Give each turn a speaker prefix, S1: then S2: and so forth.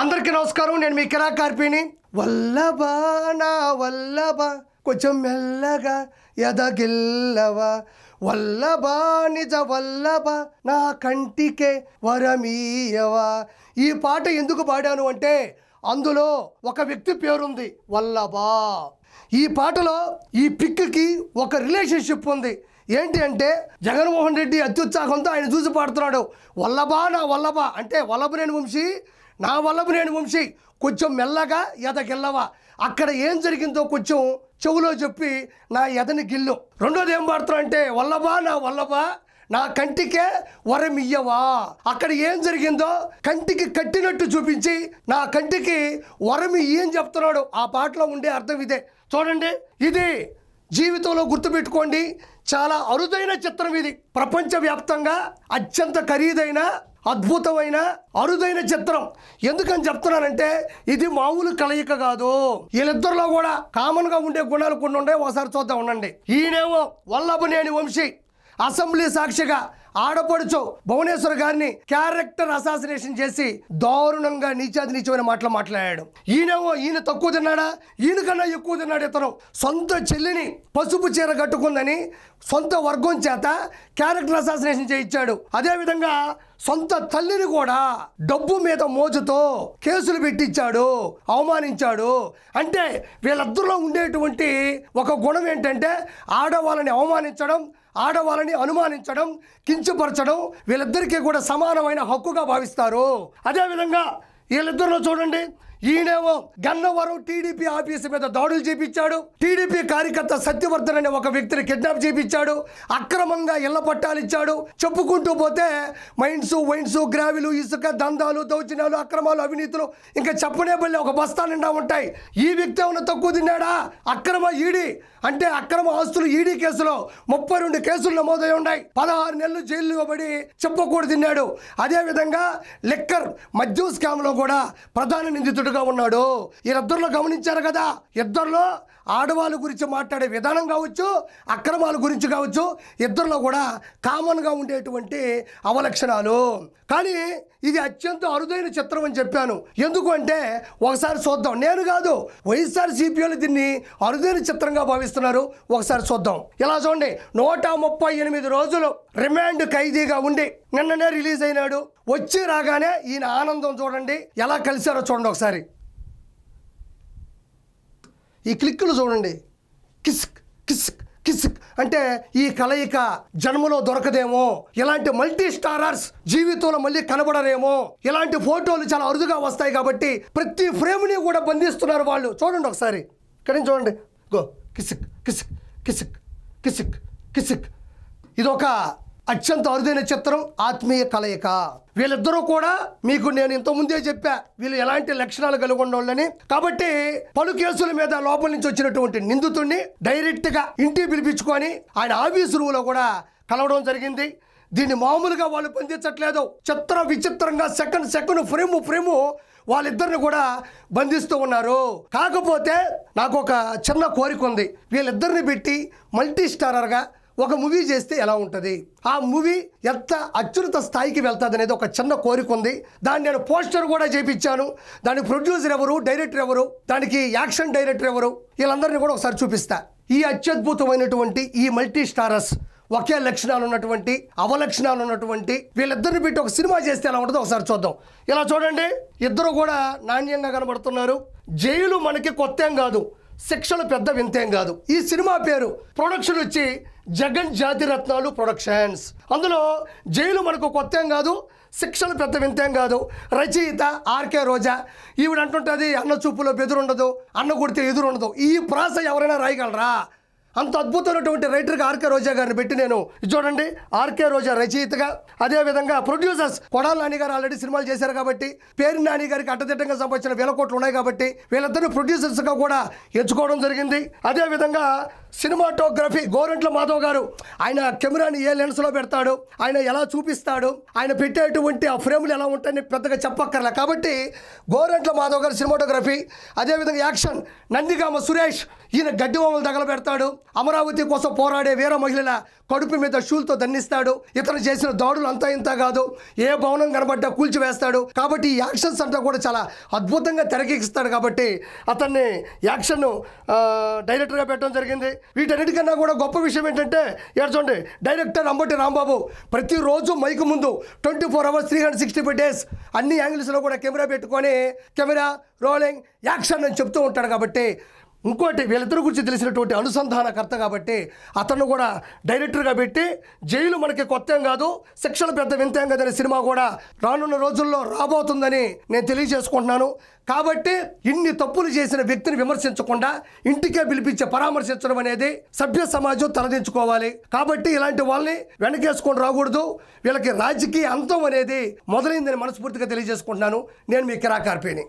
S1: అందరికీ నమస్కారం. నేను మీ కిరా కార్పీని. వల్లభ నా వల్లభ కొంచెం మెల్లగా ఎదగిల్లవా, వల్లభ నిజ వల్లభ నా కంటికే వరమీయవా. ఈ పాట ఎందుకు పాడాను అంటే అందులో ఒక వ్యక్తి పేరుంది వల్లభ. ఈ పాటలో ఈ పిక్కి ఒక రిలేషన్షిప్ ఉంది. ఏంటి అంటే జగన్మోహన్ రెడ్డి అత్యుత్సాహంతో ఆయన చూసి పాడుతున్నాడు. వల్లభ నా వల్లభ అంటే వల్లభనేని వంశీ, నా వల్లభనేని వంశీ కొంచెం మెల్లగా ఎదగిల్లవా. అక్కడ ఏం జరిగిందో కొంచెం చెవులో చెప్పి నా ఎదని గిల్లు. రెండోది ఏం పాడుతున్నా అంటే వల్లభ నా వల్లభ నా కంటికే వరమియ్యవా. అక్కడ ఏం జరిగిందో కంటికి కట్టినట్టు చూపించి నా కంటికి వరమియ్యి అని చెప్తున్నాడు. ఆ పాటలో ఉండే అర్థం ఇదే. చూడండి, ఇది జీవితంలో గుర్తుపెట్టుకోండి, చాలా అరుదైన చిత్రం ఇది. ప్రపంచవ్యాప్తంగా అత్యంత ఖరీదైన అద్భుతమైన అరుదైన చిత్రం. ఎందుకని చెప్తున్నానంటే ఇది మామూలు కలయిక కాదు. వీళ్ళిద్దరిలో కూడా కామన్గా ఉండే గుణాలు కొన్ని ఉండే. ఒకసారి చూద్దాం, ఉండండి. ఈయనేమో వల్లభనేని వంశీ అసెంబ్లీ సాక్షిగా ఆడపడుచు భువనేశ్వర్ గారిని క్యారెక్టర్ అసాసినేషన్ చేసి దారుణంగా నీచాది నీచమైన మాటలు మాట్లాడాడు. ఈయన తక్కువ తిన్నాడా? ఈయనకన్నా ఎక్కువ తిన్నాడు. ఇతను సొంత చెల్లిని పసుపు చీర కట్టుకుందని సొంత వర్గం చేత క్యారెక్టర్ అసాసినేషన్ చేయించాడు. అదేవిధంగా సొంత తల్లిని కూడా డబ్బు మీద మోజుతో కేసులు పెట్టించాడు, అవమానించాడు. అంటే వీళ్ళిద్దరిలో ఉండేటువంటి ఒక గుణం ఏంటంటే ఆడవాళ్ళని అవమానించడం, ఆడవాళ్ళని అనుమానించడం, కించపరచడం వీళ్ళిద్దరికీ కూడా సమానమైన హక్కుగా భావిస్తారు. అదేవిధంగా వీళ్ళిద్దరిలో చూడండి, ఈయనేమో గన్నవరం టీడీపీ ఆఫీసు మీద దాడులు చేపించాడు. టీడీపీ కార్యకర్త సత్యవర్ధన్ అనే ఒక వ్యక్తిని కిడ్నాప్ చేపించాడు. అక్రమంగా ఇళ్ల పట్టాలు ఇచ్చాడు. చెప్పుకుంటూ పోతే మైన్స్, వైన్స్, గ్రావిలు, ఇసుక దందాలు, దౌర్జన్యాలు, అక్రమాలు, అవినీతులు ఇంకా చెప్పనే బల్లే ఒక బస్తా నిండా ఉంటాయి. ఈ వ్యక్తి ఏమైనా తక్కువ తిన్నాడా? అక్రమ ఈడీ అంటే అక్రమ ఆస్తులు ఈడీ కేసులో 32 కేసులు నమోదై ఉన్నాయి. 16 నెలలు జైలు ఇవ్వబడి చెప్పకూడదు తిన్నాడు. అదేవిధంగా లిక్కర్ మద్యం స్కామ్లో కూడా ప్రధాన నిందితుడిగా ఉన్నాడు. వీరిద్దరిలో గమనించారు కదా, ఇద్దరిలో ఆడవాళ్ళ గురించి మాట్లాడే విధానం కావచ్చు, అక్రమాల గురించి కావచ్చు, ఇద్దరిలో కూడా కామన్గా ఉండేటువంటి అవలక్షణాలు. కానీ ఇది అత్యంత అరుదైన చిత్రం అని చెప్పాను. ఎందుకు అంటే ఒకసారి చూద్దాం. నేను కాదు, వైఎస్ఆర్సీపీలు దీన్ని అరుదైన చిత్రంగా భావిస్తున్నారు. ఒకసారి చూద్దాం. ఇలా చూడండి, 138 రోజులు రిమాండ్ ఖైదీగా ఉండి నిన్ననే రిలీజ్ అయినాడు. వచ్చి రాగానే ఈయన ఆనందం చూడండి, ఎలా కలిశారో చూడండి ఒకసారి. ఈ క్లిక్కులు చూడండి, కిస్క్ కిస్క్ కిస్క్ అంటే ఈ కలయిక జన్మలో దొరకదేమో, ఇలాంటి మల్టీ స్టారర్స్ జీవితంలో మళ్ళీ కనబడరేమో, ఇలాంటి ఫోటోలు చాలా అరుదుగా వస్తాయి కాబట్టి ప్రతి ఫ్రేమ్ని కూడా బంధిస్తున్నారు వాళ్ళు. చూడండి ఒకసారి, ఇక్కడ నుంచి చూడండి, గో కిసిక్ కిసిక్ కిసిక్ కిసిక్ కిసిక్. ఇదొక అత్యంత అరుదైన చిత్రం, ఆత్మీయ కలయిక. వీళ్ళిద్దరూ కూడా మీకు నేను ఇంతకుముందే చెప్పా, వీళ్ళు ఎలాంటి లక్షణాలు కలిగి ఉండవాళ్ళని. కాబట్టి పలు కేసుల మీద లోపల నుంచి వచ్చినటువంటి నిందితుడిని డైరెక్ట్గా ఇంటికి పిలిపించుకొని ఆయన ఆఫీసు రూమ్లో కూడా కలవడం జరిగింది. దీన్ని మామూలుగా వాళ్ళు బంధించట్లేదు. చిత్ర విచిత్రంగా సెకండ్ ఫ్రేము వాళ్ళిద్దరిని కూడా బంధిస్తూ ఉన్నారు. కాకపోతే నాకు ఒక చిన్న కోరిక ఉంది. వీళ్ళిద్దరిని పెట్టి మల్టీ స్టారర్గా ఒక మూవీ చేస్తే ఎలా ఉంటుంది, ఆ మూవీ ఎంత అత్యున్నత స్థాయికి వెళ్తుంది అనేది ఒక చిన్న కోరిక ఉంది. దాన్ని నేను పోస్టర్ కూడా చేయించాను. దానికి ప్రొడ్యూసర్ ఎవరు, డైరెక్టర్ ఎవరు, దానికి యాక్షన్ డైరెక్టర్ ఎవరు, వీళ్ళందరినీ కూడా ఒకసారి చూపిస్తా. ఈ అత్యద్భుతమైనటువంటి ఈ మల్టీ స్టారర్స్, ఒకే లక్షణాలు ఉన్నటువంటి అవలక్షణాలు ఉన్నటువంటి వీళ్ళిద్దరిని పెట్టి ఒక సినిమా చేస్తే ఎలా ఉంటుందో ఒకసారి చూద్దాం. ఇలా చూడండి, ఇద్దరు కూడా నాణ్యంగా కనబడుతున్నారు. జైలు మనకి కొత్త ఏం కాదు, శిక్షలు పెద్ద వింతేం కాదు. ఈ సినిమా పేరు, ప్రొడక్షన్ వచ్చి జగన్ జాతిరత్నాలు ప్రొడక్షన్స్. అందులో జైలు మనకు కొత్త ఏం కాదు, శిక్షలు పెద్ద వింతేం కాదు. రచయిత ఆర్కే రోజా. ఈవిడ అంటుంటుంది అన్న చూపులో బెదురుండదు, అన్న కొడితే ఎదురుండదు. ఈ ప్రాస ఎవరైనా రాయగలరా? అంత అద్భుతమైనటువంటి రైటర్గా ఆర్కే రోజా గారిని పెట్టి నేను చూడండి, ఆర్కే రోజా రచయితగా, అదేవిధంగా ప్రొడ్యూసర్స్ కొడాలి నాని గారు ఆల్రెడీ సినిమాలు చేశారు కాబట్టి, పేరు నాని గారికి అడ్డదిడ్డంగా సంపాదించిన 1000 కోట్లు ఉన్నాయి కాబట్టి వీళ్ళిద్దరిని ప్రొడ్యూసర్స్గా కూడా ఎంచుకోవడం జరిగింది. అదేవిధంగా సినిమాటోగ్రఫీ గోరంట్ల మాధవ్ గారు, ఆయన కెమెరాని ఏ లెన్స్లో పెడతాడు, ఆయన ఎలా చూపిస్తాడు, ఆయన పెట్టేటువంటి ఆ ఫ్రేములు ఎలా ఉంటాయని పెద్దగా చెప్పక్కర్లే కాబట్టి గోరంట్ల మాధవ్ గారు సినిమాటోగ్రఫీ. అదేవిధంగా యాక్షన్ నందిగామ సురేష్, ఈయన గడ్డి బొమ్మలు తగలబెడతాడు. అమరావతి కోసం పోరాడే వీర మహిళల కడుపు మీద షూలతో దండిస్తాడు. ఇతను చేసిన దాడులు అంతా ఇంత కాదు, ఏ భవనం కనబడ్డా కూల్చివేస్తాడు. కాబట్టి ఈ యాక్షన్స్ అంతా కూడా చాలా అద్భుతంగా తెరకెక్కిస్తాడు. కాబట్టి అతన్ని యాక్షన్ డైరెక్టర్గా పెట్టడం జరిగింది. వీటన్నిటికన్నా కూడా గొప్ప విషయం ఏంటంటే చూడండి, డైరెక్టర్ అంబటి రాంబాబు ప్రతిరోజు మైకు ముందు 24 hours 365 days అన్ని యాంగిల్స్లో కూడా కెమెరా పెట్టుకొని కెమెరా రోలింగ్ యాక్షన్ అని చెప్తూ ఉంటాడు. కాబట్టి ఇంకోటి వీళ్ళిద్దరి గురించి తెలిసినటువంటి అనుసంధానకర్త కాబట్టి అతను కూడా డైరెక్టర్గా పెట్టి జైలు మనకి కొత్త ఏం కాదు, శిక్షలు పెద్ద వింతేం కదనే సినిమా కూడా రానున్న రోజుల్లో రాబోతుందని నేను తెలియజేసుకుంటున్నాను. కాబట్టి ఇన్ని తప్పులు చేసిన వ్యక్తిని విమర్శించకుండా ఇంటికే పిలిపించి పరామర్శించడం అనేది సభ్య సమాజం తలదించుకోవాలి. కాబట్టి ఇలాంటి వాళ్ళని వెనకేసుకొని రాకూడదు. వీళ్ళకి రాజకీయ అంతం అనేది మొదలైందని మనస్ఫూర్తిగా తెలియజేసుకుంటున్నాను. నేను మీ కిరా కార్పేని.